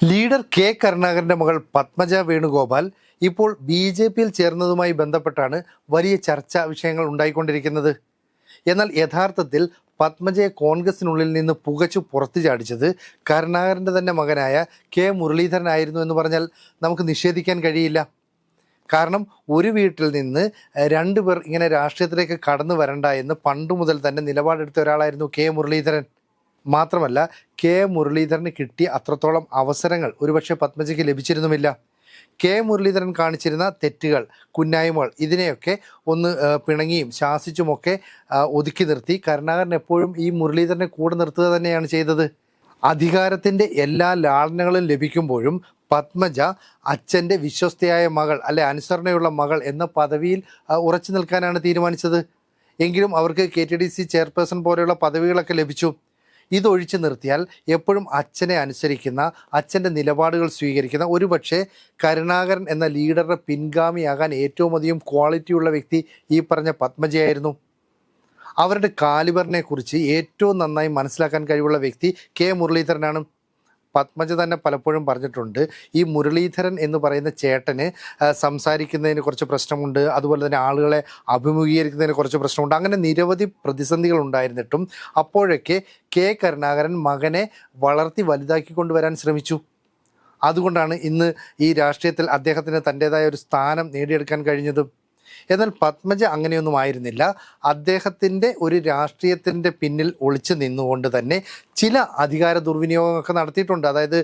Leader K കരുണാകരന്റെ മകൾ പത്മജ വേണുഗോപാൽ ഇപ്പോൾ ബി.ജെ.പിയിൽ ചേർന്നതുമായി ബന്ധപ്പെട്ടാണ് വലിയ ചർച്ചാ വിഷയങ്ങൾ ഉണ്ടായിക്കൊണ്ടിരിക്കുന്നത്. എന്നാൽ യഥാർത്ഥത്തിൽ പത്മജയെ കോൺഗ്രസിനുള്ളിൽ നിന്ന് പുകച്ചു പുറത്തു ചാടിച്ചത് കരുണാകരന്റെ തന്നെ മകനായ കെ മുരളീധരനായിരുന്നു എന്ന് പറഞ്ഞാൽ നമുക്ക് നിഷേധിക്കാൻ കഴിയില്ല. കാരണം ഒരു വീട്ടിൽ നിന്ന് രണ്ടുപേർ ഇങ്ങനെ രാഷ്ട്രീയത്തിലേക്ക് കടന്നു വരണ്ട എന്ന് പണ്ടു മുതൽ തന്നെ നിലപാടെടുത്ത ഒരാളായിരുന്നു കെ മുരളീധരൻ. മാത്രമല്ല, കെ മുരളീധരന് കിട്ടിയ അത്രത്തോളം അവസരങ്ങൾ ഒരുപക്ഷെ പത്മജയ്ക്ക് ലഭിച്ചിരുന്നുമില്ല. കെ മുരളീധരൻ കാണിച്ചിരുന്ന തെറ്റുകൾ, കുന്നായ്മകൾ, ഇതിനെയൊക്കെ ഒന്ന് പിണങ്ങിയും ശാസിച്ചുമൊക്കെ ഒതുക്കി നിർത്തി കരുണാകരൻ എപ്പോഴും ഈ മുരളീധരനെ കൂടെ നിർത്തുക തന്നെയാണ് ചെയ്തത്. അധികാരത്തിൻ്റെ എല്ലാ ലാളനകളും ലഭിക്കുമ്പോഴും പത്മജ അച്ഛൻ്റെ വിശ്വസ്തയായ മകൾ, അല്ലെ അനുസരണയുള്ള മകൾ എന്ന പദവിയിൽ ഉറച്ചു നിൽക്കാനാണ് തീരുമാനിച്ചത്. എങ്കിലും അവർക്ക് KTDC ചെയർപേഴ്സൺ പോലെയുള്ള പദവികളൊക്കെ ലഭിച്ചു. ഇതൊഴിച്ചു നിർത്തിയാൽ എപ്പോഴും അച്ഛനെ അനുസരിക്കുന്ന, അച്ഛൻ്റെ നിലപാടുകൾ സ്വീകരിക്കുന്ന, ഒരുപക്ഷെ കരുണാകരൻ എന്ന ലീഡറുടെ പിൻഗാമിയാകാൻ ഏറ്റവും അധികം ക്വാളിറ്റിയുള്ള വ്യക്തി ഈ പറഞ്ഞ പത്മജയായിരുന്നു. അവരുടെ കാലിബറിനെ കുറിച്ച് ഏറ്റവും നന്നായി മനസ്സിലാക്കാൻ കഴിവുള്ള വ്യക്തി കെ മുരളീധരനാണ്. പത്മജ തന്നെ പലപ്പോഴും പറഞ്ഞിട്ടുണ്ട്, ഈ മുരളീധരൻ എന്ന് പറയുന്ന ചേട്ടന് സംസാരിക്കുന്നതിന് കുറച്ച് പ്രശ്നമുണ്ട്, അതുപോലെ തന്നെ ആളുകളെ അഭിമുഖീകരിക്കുന്നതിന് കുറച്ച് പ്രശ്നമുണ്ട്. അങ്ങനെ നിരവധി പ്രതിസന്ധികൾ ഉണ്ടായിരുന്നിട്ടും അപ്പോഴൊക്കെ കെ കരുണാകരൻ മകനെ വളർത്തി വലുതാക്കി കൊണ്ടുവരാൻ ശ്രമിച്ചു. അതുകൊണ്ടാണ് ഇന്ന് ഈ രാഷ്ട്രീയത്തിൽ അദ്ദേഹത്തിന് തൻ്റേതായ ഒരു സ്ഥാനം നേടിയെടുക്കാൻ കഴിഞ്ഞത്. എന്നാൽ പത്മജ അങ്ങനെയൊന്നും ആയിരുന്നില്ല. അദ്ദേഹത്തിൻ്റെ ഒരു രാഷ്ട്രീയത്തിൻ്റെ പിന്നിൽ ഒളിച്ചു നിന്നുകൊണ്ട് തന്നെ ചില അധികാര ദുർവിനിയോഗമൊക്കെ നടത്തിയിട്ടുണ്ട്. അതായത്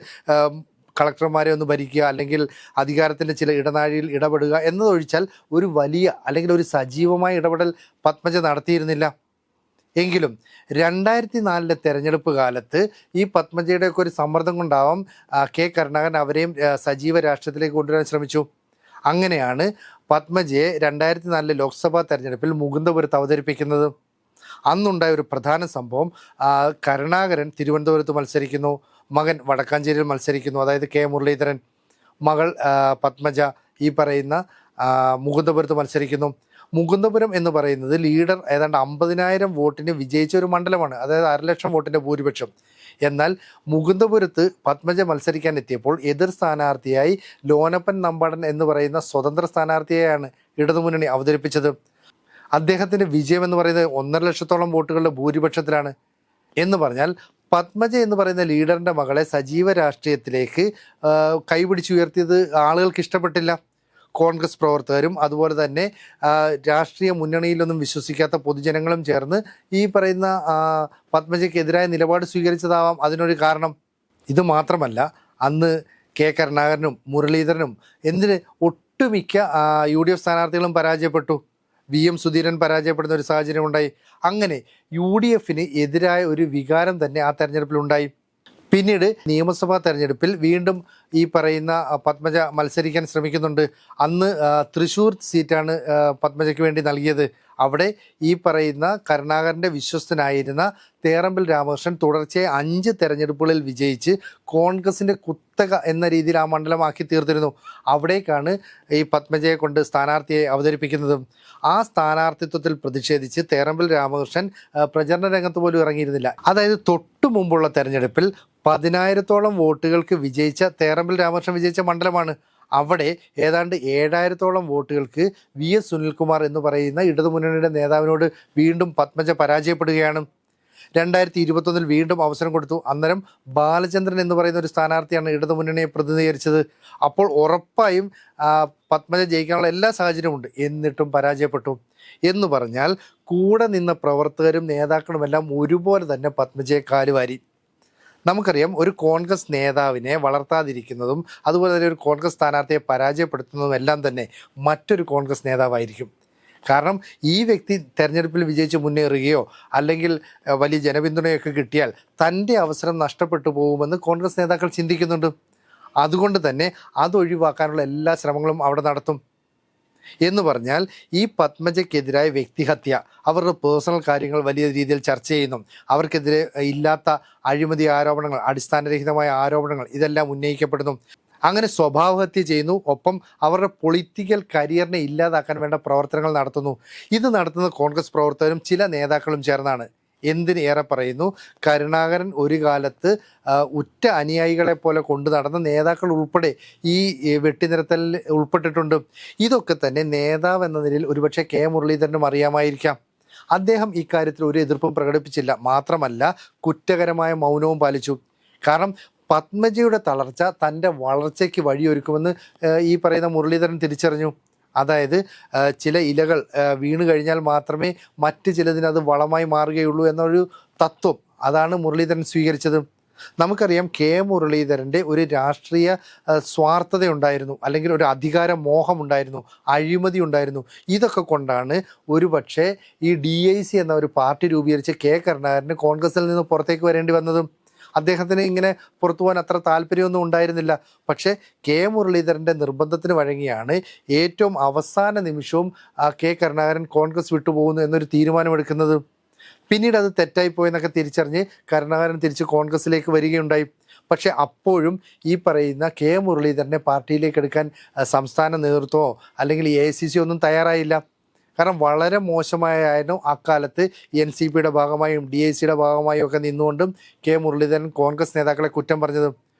കളക്ടർമാരെ ഒന്ന് ഭരിക്കുക, അല്ലെങ്കിൽ അധികാരത്തിൻ്റെ ചില ഇടനാഴിയിൽ ഇടപെടുക എന്നതൊഴിച്ചാൽ ഒരു വലിയ അല്ലെങ്കിൽ ഒരു സജീവമായ ഇടപെടൽ പത്മജ നടത്തിയിരുന്നില്ല. എങ്കിലും 2004 തെരഞ്ഞെടുപ്പ് കാലത്ത് ഈ പത്മജയുടെയൊക്കെ ഒരു സമ്മർദ്ദം കൊണ്ടാവാം കെ കരുണാകരൻ അവരെയും സജീവ രാഷ്ട്രീയത്തിലേക്ക് കൊണ്ടുവരാൻ ശ്രമിച്ചു. അങ്ങനെയാണ് പത്മജയെ 2004 ലോക്സഭാ തെരഞ്ഞെടുപ്പിൽ മുകുന്ദപുരത്ത് അവതരിപ്പിക്കുന്നത്. അന്നുണ്ടായ ഒരു പ്രധാന സംഭവം, കരുണാകരൻ തിരുവനന്തപുരത്ത് മത്സരിക്കുന്നു, മകൻ വടക്കാഞ്ചേരിയിൽ മത്സരിക്കുന്നു, അതായത് കെ മുരളീധരൻ. മകൾ പത്മജ ഈ പറയുന്ന മുകുന്ദപുരത്ത് മത്സരിക്കുന്നു. മുകുന്ദപുരം എന്ന് പറയുന്നത് ലീഡർ ഏതാണ്ട് 50,000 വോട്ടിന് വിജയിച്ച ഒരു മണ്ഡലമാണ്, അതായത് 1,00,000 വോട്ടിൻ്റെ ഭൂരിപക്ഷം. എന്നാൽ മുകുന്ദപുരത്ത് പത്മജ മത്സരിക്കാൻ എത്തിയപ്പോൾ എതിർ സ്ഥാനാർത്ഥിയായി ലോനപ്പൻ നമ്പാടൻ എന്ന് പറയുന്ന സ്വതന്ത്ര സ്ഥാനാർത്ഥിയെയാണ് ഇടതുമുന്നണി അവതരിപ്പിച്ചത്. അദ്ദേഹത്തിൻ്റെ വിജയം എന്ന് പറയുന്നത് 1,50,000 വോട്ടുകളുടെ ഭൂരിപക്ഷത്തിലാണ്. എന്ന് പറഞ്ഞാൽ പത്മജ എന്ന് പറയുന്ന ലീഡറിൻ്റെ മകളെ സജീവ രാഷ്ട്രീയത്തിലേക്ക് കൈപിടിച്ചുയർത്തിയത് ആളുകൾക്ക് ഇഷ്ടപ്പെട്ടില്ല. കോൺഗ്രസ് പ്രവർത്തകരും അതുപോലെ തന്നെ രാഷ്ട്രീയ മുന്നണിയിലൊന്നും വിശ്വസിക്കാത്ത പൊതുജനങ്ങളും ചേർന്ന് ഈ പറയുന്ന പത്മജയ്ക്കെതിരായ നിലപാട് സ്വീകരിച്ചതാവാം അതിനൊരു കാരണം. ഇത് മാത്രമല്ല, അന്ന് കെ കരുണാകരനും മുരളീധരനും ഒട്ടുമിക്ക UDF സ്ഥാനാർത്ഥികളും പരാജയപ്പെട്ടു. VM സുധീരൻ പരാജയപ്പെടുന്ന ഒരു സാഹചര്യം ഉണ്ടായി. അങ്ങനെ UDFന് എതിരായ ഒരു വികാരം തന്നെ ആ തെരഞ്ഞെടുപ്പിലുണ്ടായി. പിന്നീട് നിയമസഭാ തെരഞ്ഞെടുപ്പിൽ വീണ്ടും ഈ പറയുന്ന പത്മജ മത്സരിക്കാൻ ശ്രമിക്കുന്നുണ്ട്. അന്ന് തൃശ്ശൂർ സീറ്റാണ് പത്മജയ്ക്ക് വേണ്ടി നൽകിയത്. അവിടെ ഈ പറയുന്ന കരുണാകരൻ്റെ വിശ്വസ്തനായിരുന്ന തേറമ്പിൽ രാമകൃഷ്ണൻ തുടർച്ചയായി 5 തെരഞ്ഞെടുപ്പുകളിൽ വിജയിച്ച് കോൺഗ്രസിൻ്റെ കുത്തക എന്ന രീതിയിൽ ആ മണ്ഡലമാക്കി തീർത്തിരുന്നു. അവിടേക്കാണ് ഈ പത്മജയെ കൊണ്ട് സ്ഥാനാർത്ഥിയെ അവതരിപ്പിക്കുന്നത്. ആ സ്ഥാനാർത്ഥിത്വത്തിൽ പ്രതിഷേധിച്ച് തേറമ്പിൽ രാമകൃഷ്ണൻ പ്രചരണ രംഗത്ത് പോലും ഇറങ്ങിയിരുന്നില്ല. അതായത് തൊട്ടു മുമ്പുള്ള തെരഞ്ഞെടുപ്പിൽ 10,000-ഓളം വോട്ടുകൾക്ക് വിജയിച്ച തേറമ്പിൽ രാമകൃഷ്ണൻ വിജയിച്ച മണ്ഡലമാണ്. അവിടെ ഏതാണ്ട് 7,000-ഓളം വോട്ടുകൾക്ക് VS സുനിൽകുമാർ എന്ന് പറയുന്ന ഇടതുമുന്നണിയുടെ നേതാവിനോട് വീണ്ടും പത്മജ പരാജയപ്പെടുകയാണ്. 2021 വീണ്ടും അവസരം കൊടുത്തു. അന്നേരം ബാലചന്ദ്രൻ എന്ന് പറയുന്ന ഒരു സ്ഥാനാർത്ഥിയാണ് ഇടതുമുന്നണിയെ പ്രതിനിധീകരിച്ചത്. അപ്പോൾ ഉറപ്പായും പത്മജ ജയിക്കാനുള്ള എല്ലാ സാഹചര്യമുണ്ട്. എന്നിട്ടും പരാജയപ്പെട്ടു. എന്ന് പറഞ്ഞാൽ കൂടെ നിന്ന പ്രവർത്തകരും നേതാക്കളുമെല്ലാം ഒരുപോലെ തന്നെ പത്മജയെ കാലുവാരി. നമുക്കറിയാം, ഒരു കോൺഗ്രസ് നേതാവിനെ വളർത്താതിരിക്കുന്നതും അതുപോലെ തന്നെ ഒരു കോൺഗ്രസ് സ്ഥാനാർത്ഥിയെ പരാജയപ്പെടുത്തുന്നതും എല്ലാം തന്നെ മറ്റൊരു കോൺഗ്രസ് നേതാവായിരിക്കും. കാരണം ഈ വ്യക്തി തെരഞ്ഞെടുപ്പിൽ വിജയിച്ച് മുന്നേറുകയോ അല്ലെങ്കിൽ വലിയ ജനപിന്തുണയൊക്കെ കിട്ടിയാൽ തൻ്റെ അവസരം നഷ്ടപ്പെട്ടു പോകുമെന്ന് കോൺഗ്രസ് നേതാക്കൾ ചിന്തിക്കുന്നുണ്ട്. അതുകൊണ്ട് തന്നെ അതൊഴിവാക്കാനുള്ള എല്ലാ ശ്രമങ്ങളും അവിടെ നടത്തും. എന്ന് പറഞ്ഞാൽ ഈ പത്മജയ്ക്കെതിരായ വ്യക്തിഹത്യ, അവരുടെ പേഴ്സണൽ കാര്യങ്ങൾ വലിയ രീതിയിൽ ചർച്ച ചെയ്യുന്നു. അവർക്കെതിരെ ഇല്ലാത്ത അഴിമതി ആരോപണങ്ങൾ, അടിസ്ഥാനരഹിതമായ ആരോപണങ്ങൾ ഇതെല്ലാം ഉന്നയിക്കപ്പെടുന്നു. അങ്ങനെ സ്വഭാവഹത്യ ചെയ്യുന്നു. ഒപ്പം അവരുടെ പൊളിറ്റിക്കൽ കരിയറിനെ ഇല്ലാതാക്കാൻ വേണ്ട പ്രവർത്തനങ്ങൾ നടത്തുന്നു. ഇത് നടത്തുന്ന കോൺഗ്രസ് പ്രവർത്തകരും ചില നേതാക്കളും ചേർന്നാണ്. എന്തിന് ഏറെ പറയുന്നു, കരുണാകരൻ ഒരു കാലത്ത് ഉറ്റ അനുയായികളെ പോലെ കൊണ്ടു നടന്ന നേതാക്കൾ ഉൾപ്പെടെ ഈ വെട്ടിനിരത്തലിൽ ഉൾപ്പെട്ടിട്ടുണ്ട്. ഇതൊക്കെ തന്നെ നേതാവ് എന്ന നിലയിൽ ഒരുപക്ഷെ കെ മുരളീധരനും അറിയാമായിരിക്കാം. അദ്ദേഹം ഇക്കാര്യത്തിൽ ഒരു എതിർപ്പും പ്രകടിപ്പിച്ചില്ല. മാത്രമല്ല കുറ്റകരമായ മൗനവും പാലിച്ചു. കാരണം പത്മജയുടെ തളർച്ച തൻ്റെ വളർച്ചയ്ക്ക് വഴിയൊരുക്കുമെന്ന് ഈ പറയുന്ന മുരളീധരൻ തിരിച്ചറിഞ്ഞു. അതായത് ചില ഇലകൾ വീണ് കഴിഞ്ഞാൽ മാത്രമേ മറ്റ് ചിലതിന് അത് വളമായി മാറുകയുള്ളൂ എന്നൊരു തത്വം അതാണ് മുരളീധരൻ സ്വീകരിച്ചത്. നമുക്കറിയാം കെ മുരളീധരൻ്റെ ഒരു രാഷ്ട്രീയ സ്വാർത്ഥതയുണ്ടായിരുന്നു, അല്ലെങ്കിൽ ഒരു അധികാര മോഹമുണ്ടായിരുന്നു, അഴിമതി ഉണ്ടായിരുന്നു. ഇതൊക്കെ കൊണ്ടാണ് ഒരുപക്ഷെ ഈ DIC എന്ന ഒരു പാർട്ടി രൂപീകരിച്ച് കെ കരുണാകരന് കോൺഗ്രസിൽ നിന്ന് പുറത്തേക്ക് വരേണ്ടി വന്നതും. അദ്ദേഹത്തിന് ഇങ്ങനെ പുറത്തു പോകാൻ അത്ര താല്പര്യമൊന്നും ഉണ്ടായിരുന്നില്ല. പക്ഷേ കെ മുരളീധരൻ്റെ നിർബന്ധത്തിന് വഴങ്ങിയാണ് ഏറ്റവും അവസാന നിമിഷവും കെ കരുണാകരൻ കോൺഗ്രസ് വിട്ടുപോകുന്നു എന്നൊരു തീരുമാനമെടുക്കുന്നത്. പിന്നീട് അത് തെറ്റായിപ്പോയെന്നൊക്കെ തിരിച്ചറിഞ്ഞ് കരുണാകരൻ തിരിച്ച് കോൺഗ്രസിലേക്ക് വരികയുണ്ടായി. പക്ഷെ അപ്പോഴും ഈ പറയുന്ന കെ മുരളീധരനെ പാർട്ടിയിലേക്ക് എടുക്കാൻ സംസ്ഥാന നേതൃത്വമോ അല്ലെങ്കിൽ AICC ഒന്നും തയ്യാറായില്ല. കാരണം വളരെ മോശമായിരുന്നു അക്കാലത്ത് NCPയുടെ ഭാഗമായും DICയുടെ ഭാഗമായും ഒക്കെ നിന്നുകൊണ്ടും കെ മുരളീധരൻ കോൺഗ്രസ് നേതാക്കളെ കുറ്റം പറഞ്ഞത്.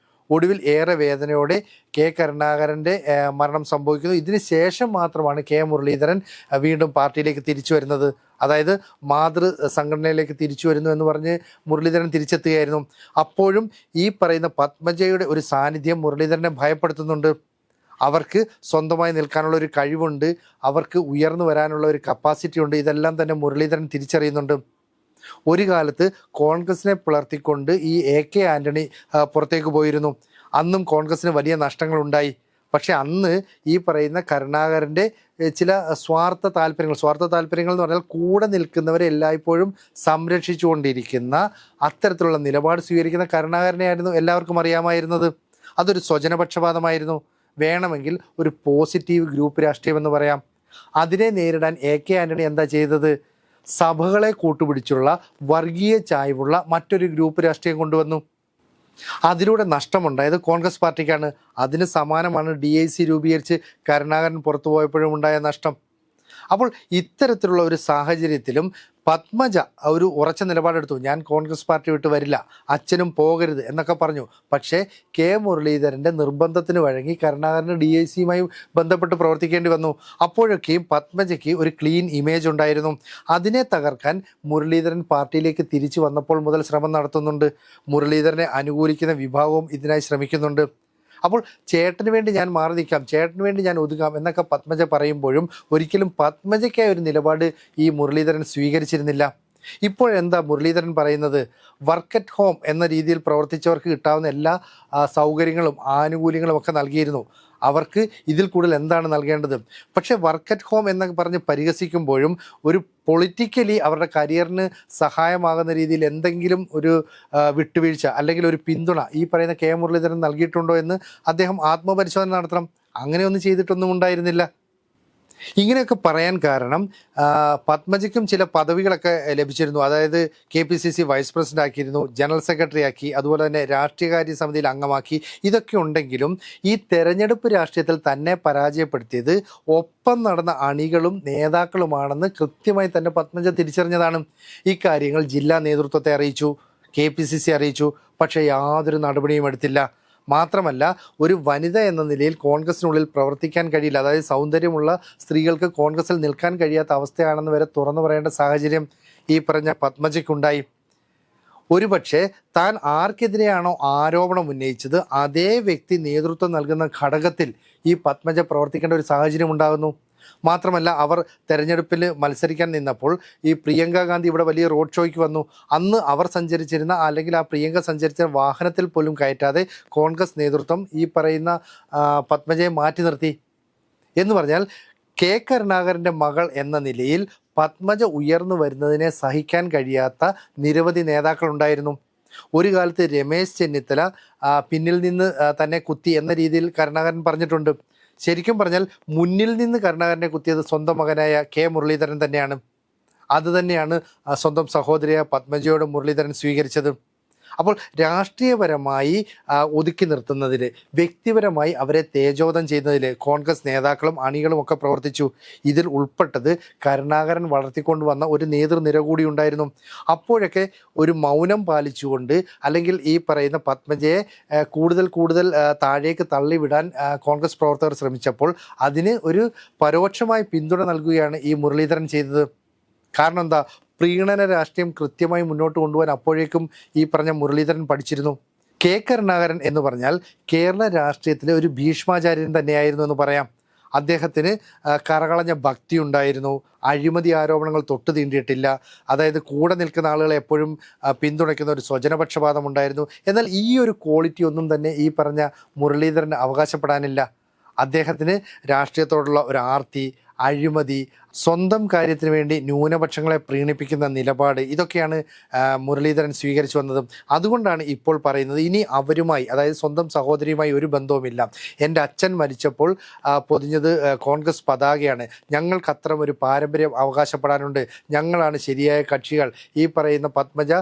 ഒടുവിൽ ഏറെ വേദനയോടെ കെ കരുണാകരൻ്റെ മരണം സംഭവിക്കുന്നു. ഇതിന് ശേഷം മാത്രമാണ് കെ മുരളീധരൻ വീണ്ടും പാർട്ടിയിലേക്ക് തിരിച്ചു വരുന്നത്. അതായത് മാതൃ സംഘടനയിലേക്ക് തിരിച്ചു വരുന്നു എന്ന് പറഞ്ഞ് മുരളീധരൻ തിരിച്ചെത്തുകയായിരുന്നു. അപ്പോഴും ഈ പറയുന്ന പത്മജയുടെ ഒരു സാന്നിധ്യം മുരളീധരനെ ഭയപ്പെടുത്തുന്നുണ്ട്. അവർക്ക് സ്വന്തമായി നിൽക്കാനുള്ള ഒരു കഴിവുണ്ട്, അവർക്ക് ഉയർന്നു വരാനുള്ള ഒരു കപ്പാസിറ്റി ഉണ്ട്. ഇതെല്ലാം തന്നെ മുരളീധരൻ തിരിച്ചറിയുന്നുണ്ട്. ഒരു കാലത്ത് കോൺഗ്രസിനെ പിളർത്തിക്കൊണ്ട് ഈ AK ആൻ്റണി പുറത്തേക്ക് പോയിരുന്നു. അന്നും കോൺഗ്രസിന് വലിയ നഷ്ടങ്ങളുണ്ടായി. പക്ഷെ അന്ന് ഈ പറയുന്ന കരുണാകരൻ്റെ ചില സ്വാർത്ഥ താല്പര്യങ്ങൾ എന്ന് പറഞ്ഞാൽ കൂടെ നിൽക്കുന്നവരെ എല്ലായ്പ്പോഴും സംരക്ഷിച്ചുകൊണ്ടിരിക്കുന്ന അത്തരത്തിലുള്ള നിലപാട് സ്വീകരിക്കുന്ന കരുണാകരനെയായിരുന്നു എല്ലാവർക്കും അറിയാമായിരുന്നത്. അതൊരു സ്വജനപക്ഷപാതമായിരുന്നു. വേണമെങ്കിൽ ഒരു പോസിറ്റീവ് ഗ്രൂപ്പ് രാഷ്ട്രീയം എന്ന് പറയാം. അതിനെ നേരിടാൻ AK ആൻ്റണി എന്താ ചെയ്തത്? സഭകളെ കൂട്ടുപിടിച്ചുള്ള വർഗീയ ചായ്വുള്ള മറ്റൊരു ഗ്രൂപ്പ് രാഷ്ട്രീയം കൊണ്ടുവന്നു. അതിലൂടെ നഷ്ടമുണ്ടായത് കോൺഗ്രസ് പാർട്ടിക്കാണ്. അതിന് സമാനമാണ് DIC രൂപീകരിച്ച് കരുണാകരൻ പുറത്തു പോയപ്പോഴും ഉണ്ടായ നഷ്ടം. അപ്പോൾ ഇത്തരത്തിലുള്ള ഒരു സാഹചര്യത്തിലും പത്മജ ഒരു ഉറച്ച നിലപാടെടുത്തു. ഞാൻ കോൺഗ്രസ് പാർട്ടി വിട്ട് വരില്ല, അച്ഛനും പോകരുത് എന്നൊക്കെ പറഞ്ഞു. പക്ഷേ കെ മുരളീധരൻ്റെ നിർബന്ധത്തിന് വഴങ്ങി കരുണാകരന് DICയുമായി ബന്ധപ്പെട്ട് പ്രവർത്തിക്കേണ്ടി വന്നു. അപ്പോഴൊക്കെയും പത്മജയ്ക്ക് ഒരു ക്ലീൻ ഇമേജ് ഉണ്ടായിരുന്നു. അതിനെ തകർക്കാൻ മുരളീധരൻ പാർട്ടിയിലേക്ക് തിരിച്ചു വന്നപ്പോൾ മുതൽ ശ്രമം നടത്തുന്നുണ്ട്. മുരളീധരനെ അനുകൂലിക്കുന്ന വിഭാഗവും ഇതിനായി ശ്രമിക്കുന്നുണ്ട്. അപ്പോൾ ചേട്ടന് വേണ്ടി ഞാൻ മാറി നിൽക്കാം, ചേട്ടന് വേണ്ടി ഞാൻ ഒതുങ്ങാം എന്നൊക്കെ പത്മജ പറയുമ്പോഴും ഒരിക്കലും പത്മജയ്ക്കായ ഒരു നിലപാട് ഈ മുരളീധരൻ സ്വീകരിച്ചിരുന്നില്ല. ഇപ്പോഴെന്താ മുരളീധരൻ പറയുന്നത്? വർക്ക് അറ്റ് ഹോം എന്ന രീതിയിൽ പ്രവർത്തിച്ചവർക്ക് കിട്ടാവുന്ന എല്ലാ സൗകര്യങ്ങളും ആനുകൂല്യങ്ങളും ഒക്കെ നൽകിയിരുന്നു. അവർക്ക് ഇതിൽ കൂടുതൽ എന്താണ് നൽകേണ്ടത്? പക്ഷേ വർക്ക് അറ്റ് ഹോം എന്നൊക്കെ പറഞ്ഞ് പരിഹസിക്കുമ്പോഴും ഒരു പൊളിറ്റിക്കലി അവരുടെ കരിയറിന് സഹായമാകുന്ന രീതിയിൽ എന്തെങ്കിലും ഒരു വിട്ടുവീഴ്ച അല്ലെങ്കിൽ ഒരു പിന്തുണ ഈ പറയുന്ന കെ മുരളീധരൻ നൽകിയിട്ടുണ്ടോ എന്ന് അദ്ദേഹം ആത്മപരിശോധന നടത്തണം. അങ്ങനെയൊന്നും ചെയ്തിട്ടൊന്നും ഉണ്ടായിരുന്നില്ല. ഇങ്ങനെയൊക്കെ പറയാൻ കാരണം പത്മജയ്ക്കും ചില പദവികളൊക്കെ ലഭിച്ചിരുന്നു. അതായത് KPCC വൈസ് പ്രസിഡന്റ് ആക്കിയിരുന്നു, ജനറൽ സെക്രട്ടറി ആക്കി, അതുപോലെ തന്നെ രാഷ്ട്രീയകാര്യ സമിതിയിൽ അംഗമാക്കി. ഇതൊക്കെ ഉണ്ടെങ്കിലും ഈ തെരഞ്ഞെടുപ്പ് രാഷ്ട്രീയത്തിൽ തന്നെ പരാജയപ്പെടുത്തിയത് ഒപ്പം നടന്ന അണികളും നേതാക്കളുമാണെന്ന് കൃത്യമായി തന്നെ പത്മജ തിരിച്ചറിഞ്ഞതാണ്. ഈ കാര്യങ്ങൾ ജില്ലാ നേതൃത്വത്തെ അറിയിച്ചു, KPCC അറിയിച്ചു. പക്ഷേ യാതൊരു നടപടിയും എടുത്തില്ല. മാത്രമല്ല ഒരു വനിത എന്ന നിലയിൽ കോൺഗ്രസിനുള്ളിൽ പ്രവർത്തിക്കാൻ കഴിയില്ല, അതായത് സൗന്ദര്യമുള്ള സ്ത്രീകൾക്ക് കോൺഗ്രസിൽ നിൽക്കാൻ കഴിയാത്ത അവസ്ഥയാണെന്ന് വരെ തുറന്നു പറയേണ്ട സാഹചര്യം ഈ പറഞ്ഞ പത്മജയ്ക്കുണ്ടായി. ഒരുപക്ഷെ താൻ ആർക്കെതിരെയാണോ ആരോപണം ഉന്നയിച്ചത് അതേ വ്യക്തി നേതൃത്വം നൽകുന്ന ഘടകത്തിൽ ഈ പത്മജ പ്രവർത്തിക്കേണ്ട ഒരു സാഹചര്യം ഉണ്ടാകുന്നു. മാത്രമല്ല അവർ തെരഞ്ഞെടുപ്പിൽ മത്സരിക്കാൻ നിന്നപ്പോൾ ഈ പ്രിയങ്ക ഗാന്ധി ഇവിടെ വലിയ റോഡ് ഷോയ്ക്ക് വന്നു. അന്ന് അവർ സഞ്ചരിച്ചിരുന്ന അല്ലെങ്കിൽ ആ പ്രിയങ്ക സഞ്ചരിച്ച വാഹനത്തിൽ പോലും കയറ്റാതെ കോൺഗ്രസ് നേതൃത്വം ഈ പറയുന്ന പത്മജയെ മാറ്റി നിർത്തി. എന്ന് പറഞ്ഞാൽ കെ കരുണാകരൻ്റെ മകൾ എന്ന നിലയിൽ പത്മജ ഉയർന്നു വരുന്നതിനെ സഹിക്കാൻ കഴിയാത്ത നിരവധി നേതാക്കളുണ്ടായിരുന്നു. ഒരു കാലത്ത് രമേശ് ചെന്നിത്തല പിന്നിൽ നിന്ന് തന്നെ കുത്തി എന്ന രീതിയിൽ കരുണാകരൻ പറഞ്ഞിട്ടുണ്ട്. ശരിക്കും പറഞ്ഞാൽ മുന്നിൽ നിന്ന് കരുണാകരനെ കുത്തിയത് സ്വന്തം മകനായ കെ മുരളീധരൻ തന്നെയാണ്. അതുതന്നെയാണ് സ്വന്തം സഹോദരിയായ പത്മജയോട് മുരളീധരൻ സ്വീകരിച്ചത്. അപ്പോൾ രാഷ്ട്രീയപരമായി ഒതുക്കി നിർത്തുന്നതിൽ, വ്യക്തിപരമായി അവരെ തേജോധം ചെയ്യുന്നതിൽ കോൺഗ്രസ് നേതാക്കളും അണികളും ഒക്കെ പ്രവർത്തിച്ചു. ഇതിൽ ഉൾപ്പെട്ടത് കരുണാകരൻ വളർത്തിക്കൊണ്ടുവന്ന ഒരു നേതൃനിര കൂടി ഉണ്ടായിരുന്നു. അപ്പോഴൊക്കെ ഒരു മൗനം പാലിച്ചുകൊണ്ട്, അല്ലെങ്കിൽ ഈ പറയുന്ന പത്മജയെ കൂടുതൽ താഴേക്ക് തള്ളിവിടാൻ കോൺഗ്രസ് പ്രവർത്തകർ ശ്രമിച്ചപ്പോൾ അതിന് ഒരു പരോക്ഷമായ പിന്തുണ നൽകുകയാണ് ഈ മുരളീധരൻ ചെയ്തത്. കാരണം എന്താ? പ്രീണന രാഷ്ട്രീയം കൃത്യമായി മുന്നോട്ട് കൊണ്ടുപോകാൻ അപ്പോഴേക്കും ഈ പറഞ്ഞ മുരളീധരൻ പഠിച്ചിരുന്നു. കെ കരുണാകരൻ എന്ന് പറഞ്ഞാൽ കേരള രാഷ്ട്രീയത്തിലെ ഒരു ഭീഷ്മാചാര്യൻ തന്നെയായിരുന്നു എന്ന് പറയാം. അദ്ദേഹത്തിന് കറകളഞ്ഞ ഭക്തി ഉണ്ടായിരുന്നു. അഴിമതി ആരോപണങ്ങൾ തൊട്ട് തീണ്ടിയിട്ടില്ല. അതായത് കൂടെ നിൽക്കുന്ന ആളുകളെ എപ്പോഴും പിന്തുണയ്ക്കുന്ന ഒരു സ്വജനപക്ഷപാതം ഉണ്ടായിരുന്നു. എന്നാൽ ഈ ഒരു ക്വാളിറ്റി ഒന്നും തന്നെ ഈ പറഞ്ഞ മുരളീധരന് അവകാശപ്പെടാനില്ല. അദ്ദേഹത്തിന് രാഷ്ട്രീയത്തോടുള്ള ഒരു ആർത്തി, അഴിമതി, സ്വന്തം കാര്യത്തിന് വേണ്ടി ന്യൂനപക്ഷങ്ങളെ പ്രീണിപ്പിക്കുന്ന നിലപാട്, ഇതൊക്കെയാണ് മുരളീധരൻ സ്വീകരിച്ചു വന്നതും. അതുകൊണ്ടാണ് ഇപ്പോൾ പറയുന്നത് ഇനി അവരുമായി, അതായത് സ്വന്തം സഹോദരിയുമായി ഒരു ബന്ധവുമില്ല. എൻ്റെ അച്ഛൻ മരിച്ചപ്പോൾ പൊതിഞ്ഞത് കോൺഗ്രസ് പതാകയാണ്, ഞങ്ങൾക്ക് അത്തരം ഒരു പാരമ്പര്യം അവകാശപ്പെടാനുണ്ട്, ഞങ്ങളാണ് ശരിയായ കക്ഷികൾ. ഈ പറയുന്ന പത്മജ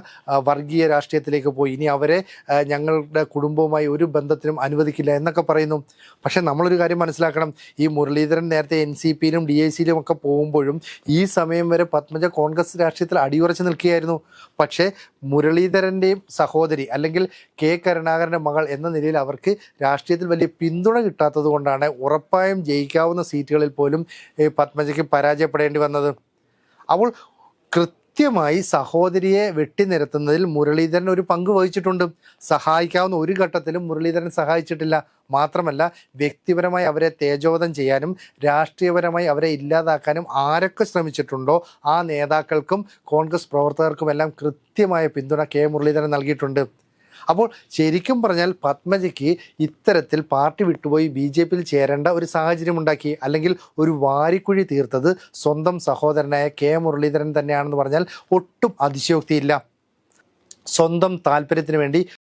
വർഗീയ രാഷ്ട്രീയത്തിലേക്ക് പോയി, ഇനി അവരെ ഞങ്ങളുടെ കുടുംബവുമായി ഒരു ബന്ധത്തിനും അനുവദിക്കില്ല എന്നൊക്കെ പറയുന്നു. പക്ഷെ നമ്മളൊരു കാര്യം മനസ്സിലാക്കണം, ഈ മുരളീധരൻ നേരത്തെ NCPയിലും DICയിലും ഒക്കെ പോകുമ്പോഴും ഈ സമയം വരെ പത്മജ കോൺഗ്രസ് രാഷ്ട്രീയത്തിൽ അടിയുറച്ച് നിൽക്കുകയായിരുന്നു. പക്ഷേ മുരളീധരൻ്റെയും സഹോദരി, അല്ലെങ്കിൽ കെ കരുണാകരൻ്റെ മകൾ എന്ന നിലയിൽ അവർക്ക് രാഷ്ട്രീയത്തിൽ വലിയ പിന്തുണ കിട്ടാത്തത് കൊണ്ടാണ് ഉറപ്പായും ജയിക്കാവുന്ന സീറ്റുകളിൽ പോലും പത്മജയ്ക്ക് പരാജയപ്പെടേണ്ടി വന്നത്. അപ്പോൾ കൃത്യമായി സഹോദരിയെ വെട്ടിനിരത്തുന്നതിൽ മുരളീധരൻ ഒരു പങ്ക് വഹിച്ചിട്ടുണ്ട്. സഹായിക്കാവുന്ന ഒരു ഘട്ടത്തിലും മുരളീധരൻ സഹായിച്ചിട്ടില്ല. മാത്രമല്ല, വ്യക്തിപരമായി അവരെ തേജോധം ചെയ്യാനും രാഷ്ട്രീയപരമായി അവരെ ഇല്ലാതാക്കാനും ആരൊക്കെ ശ്രമിച്ചിട്ടുണ്ടോ ആ നേതാക്കൾക്കും കോൺഗ്രസ് പ്രവർത്തകർക്കുമെല്ലാം കൃത്യമായ പിന്തുണ കെ മുരളീധരൻ നൽകിയിട്ടുണ്ട്. അപ്പോൾ ശരിക്കും പറഞ്ഞാൽ പത്മജയ്ക്ക് ഇത്തരത്തിൽ പാർട്ടി വിട്ടുപോയി BJPയിൽ ചേരേണ്ട ഒരു സാഹചര്യം ഉണ്ടാക്കി, അല്ലെങ്കിൽ ഒരു വാരിക്കുഴി തീർത്തത് സ്വന്തം സഹോദരനായ കെ മുരളീധരൻ തന്നെയാണെന്ന് പറഞ്ഞാൽ ഒട്ടും അതിശയോക്തിയില്ല. സ്വന്തം താല്പര്യത്തിന് വേണ്ടി